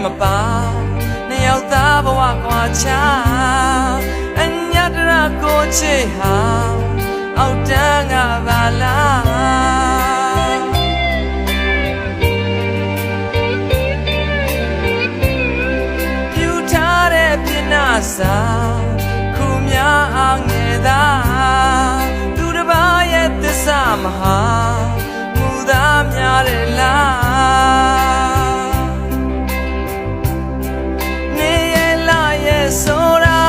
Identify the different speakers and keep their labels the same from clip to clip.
Speaker 1: မပါနှစ်ယောက်သားဘဝကွာချအညတရကိုချေဟာအောက်တန်းကပါလားပြူထားတဲ့ပြင်းနာစာခုများအားငယ်သာသူတစ်ပါးရဲ့သစ္စာမဟာမူသားများတယ်လားနေရလာရဲ့ဆိုတာ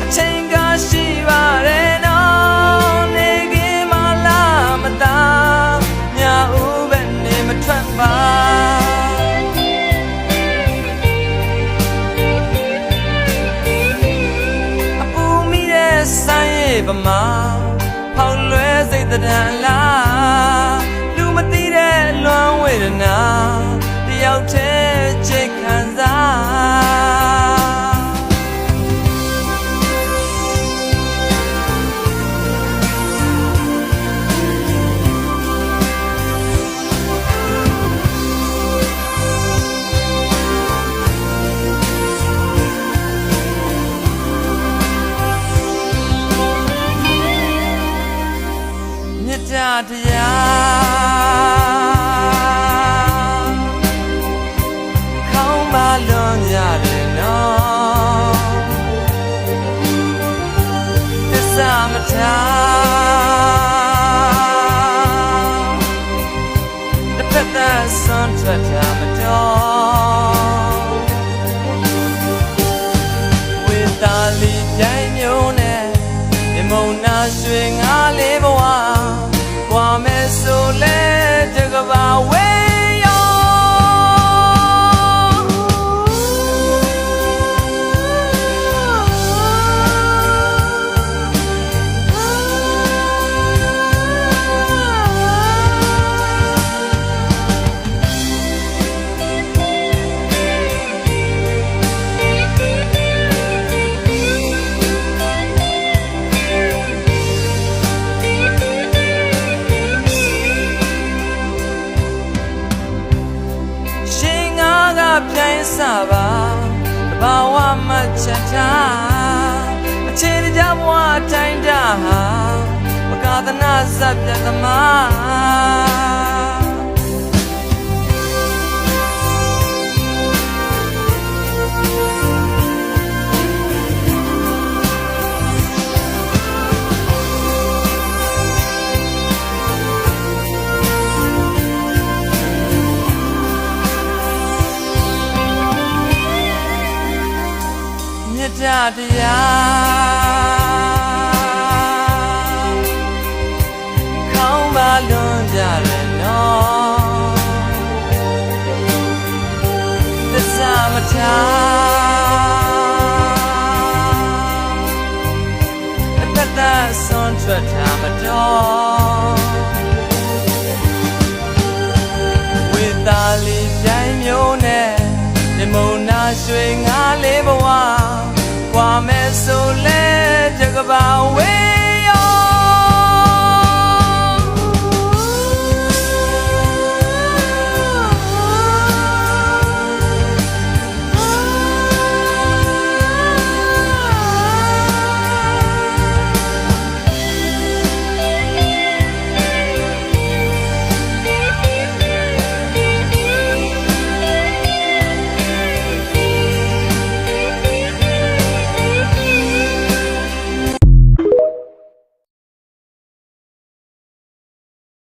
Speaker 1: အချိန်ကရှိပါတယ်နော်နေခင်မလာမသားမြာဦးပဲနေမထွက်ပါအပူမိတဲ့ဆိုင်ရဲ့ဗမာဖောက်လွဲစိတ်တရံလားလူမသိတဲ့လွမ်းဝေဒနာတယောက်တည်းချိတ်ခံစားမြတ်တရားခေါင်းမလွန်ကြတယ်နော်သစ္စာမထားတစ်ဖက်သက်ဆွမ်းထွက်တာမတော်ဝေသာလီပြိုင်မျိုးနဲ့ဒီမုံနာရွှေငါလေးဘဝကွာမယ်ဆိုလဲတကဘာဝေယောပြိုင်စားပါတဘာဝမချက်တာအခြေတကြဘဝတိုင်းတာဟာမကသနာစပ်ပြသမားတရားခေါင်းမလွန်ကြတယ်နော်သစ္စာမထားအသက်သက်ဆွမ်းထွက်တာမတော်ဝေသာလီပြိုင်မျိုးနဲ့ဒီမုံနာရွှေငါလေးဘဝကွာမယ်ဆိုလဲ